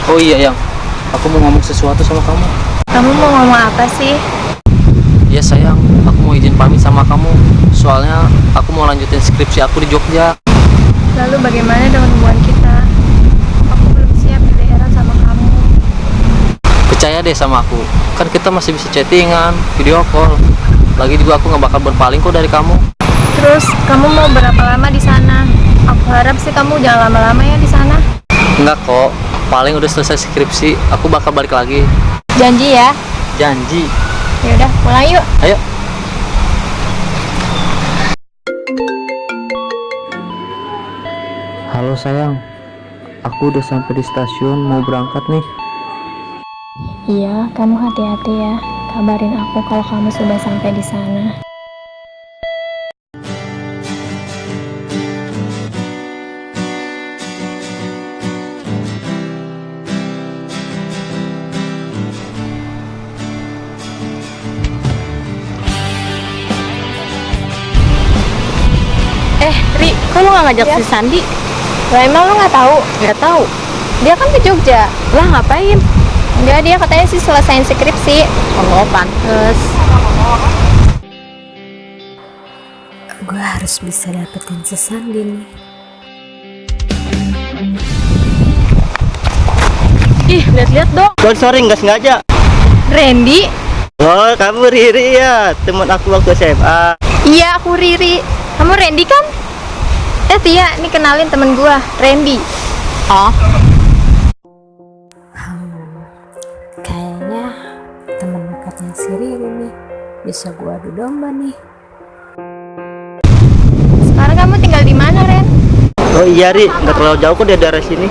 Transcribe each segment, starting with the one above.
Oh iya yang, aku mau ngomong sesuatu sama kamu. Kamu mau ngomong apa sih? Iya sayang, aku mau izin pamit sama kamu. Soalnya aku mau lanjutin skripsi aku di Jogja. Lalu bagaimana dengan hubungan kita? Aku belum siap LDR sama kamu. Percaya deh sama aku, kan kita masih bisa chattingan, video call. Lagi juga aku nggak bakal berpaling kok dari kamu. Terus kamu mau berapa lama di sana? Aku harap sih kamu jangan lama-lama ya di sana. Enggak kok, paling udah selesai skripsi, aku bakal balik lagi. Janji ya. Janji. Ya udah, pulang yuk. Ayo. Halo sayang, aku udah sampai di stasiun mau berangkat nih. Iya, kamu hati-hati ya. Kabarin aku kalau kamu sudah sampai di sana. Ri, kok lu gak ngajak si Sandi? Lah emang lu nggak tahu? Gak tahu. Dia kan ke Jogja. Lah ngapain? Enggak, dia katanya sih selesaiin skripsi. Oh, pantes. Gue harus bisa dapetin si Sandi nih. Ih, lihat-lihat dong. Sorry nggak sengaja. Randy? Oh, kamu Riri ya, teman aku waktu SMA. Iya, aku Riri. Kamu Randy kan? Tia, ini kenalin temen gua, Randy. Oh, Kayaknya temen dekatnya si Riri nih. Bisa gue adu domba nih. Sekarang kamu tinggal di mana, Ren? Oh iya Ri, nggak terlalu jauh kok dari daerah sini.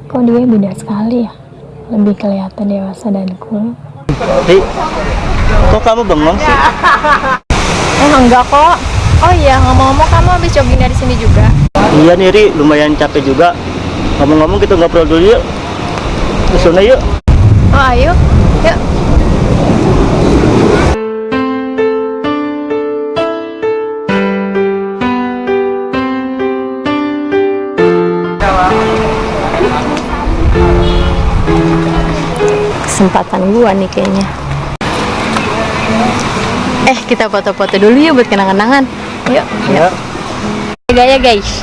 Kok dia beda sekali ya? Lebih kelihatan dewasa dan cool. Ri, kok kamu bengong sih? Enggak kok. Oh iya, ngomong-ngomong kamu habis jogging dari sini juga? Iya nih Ri, lumayan capek juga. Ngomong-ngomong kita ngobrol dulu yuk. Ke sana yuk. Oh ayo, yuk. kesempatan gua nih kayaknya. Kita foto-foto dulu ya buat kenang-kenangan. Yuk. Ya. Gaya guys.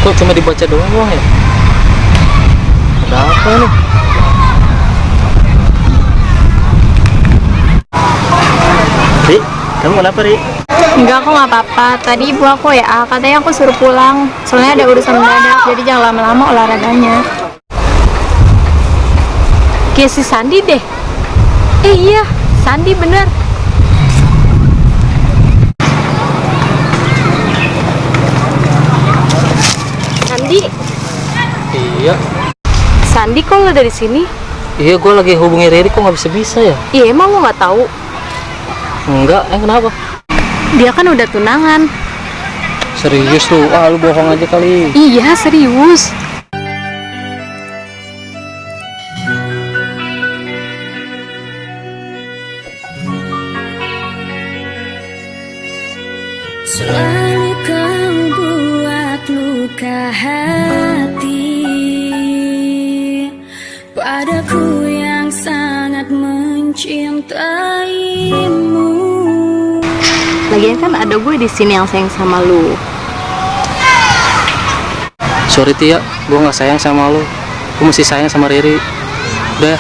Kok cuma dibaca doang ya? Ada apa nih? Ri, kamu kenapa Ri? Enggak, aku nggak apa-apa. Tadi ibu aku ya, katanya aku suruh pulang. Soalnya ada urusan mendadak, jadi jangan lama-lama olahraganya. Kayak si Sandi deh. Iya, Sandi bener. Sandi, Iya. Sandi kok lo dari sini? Iya, gue lagi hubungi Riri kok nggak bisa ya? Iya, emang lo nggak tahu? Enggak, kenapa? Dia kan udah tunangan. Serius lu? Ah, lu bohong aja kali. Iya, serius. Selalu kau buat luka hati padaku yang sangat mencintaimu. Lagian kan ada gue di sini yang sayang sama lu. Sorry Tia, gue nggak sayang sama lu. Gue masih sayang sama Riri. Udah.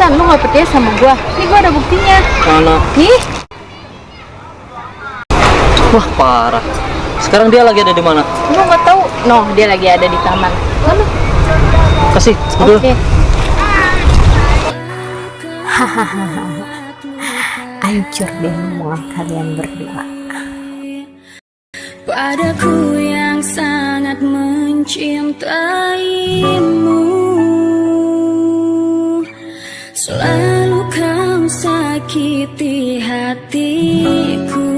San, lu gak percaya sama gue? Nih gue ada buktinya. Mana? Nih. Wah, parah. Sekarang dia lagi ada di mana? Gue gak tahu. No, dia lagi ada di taman. Mana? Kasih, dulu. Oke. Hancur deh omongan kalian berdua. Padaku yang sangat mencintaimu, selalu kau sayang. sakiti hatiku,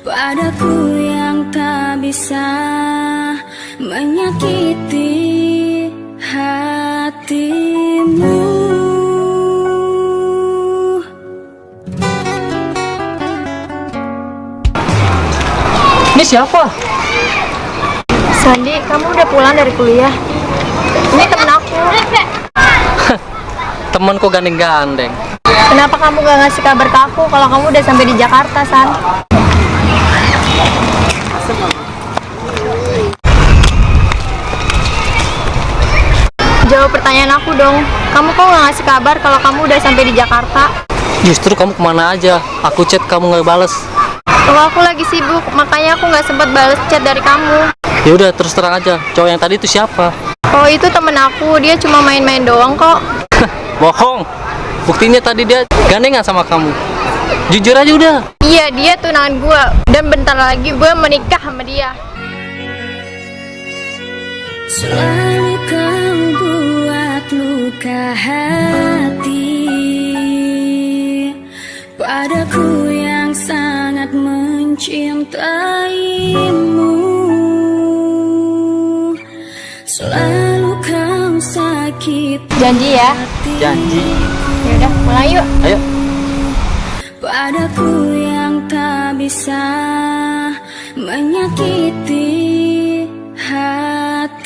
padaku yang tak bisa menyakiti hatimu. Ini siapa? Sandi, kamu udah pulang dari kuliah? Ini temen aku. Temanku gandeng-gandeng. Kenapa kamu gak ngasih kabar ke aku kalau kamu udah sampai di Jakarta, San? Jawab pertanyaan aku dong. Kamu kok gak ngasih kabar kalau kamu udah sampai di Jakarta? Justru kamu kemana aja? Aku chat kamu nggak bales. Kalau aku lagi sibuk, makanya aku nggak sempat bales chat dari kamu. Ya udah terus terang aja. Cowok yang tadi itu siapa? Oh, itu temen aku. Dia cuma main-main doang kok. Bohong. Buktinya tadi dia gandengan sama kamu. Jujur aja udah. Iya, dia tunangan gue. Dan bentar lagi gue menikah sama dia. Selalu kau buat luka hati padaku yang sangat mencintaimu. Selalu kau sakit. Janji ya. Janji. Yaudah, mulai yuk. Ayo. Padaku yang tak bisa menyakiti hatimu.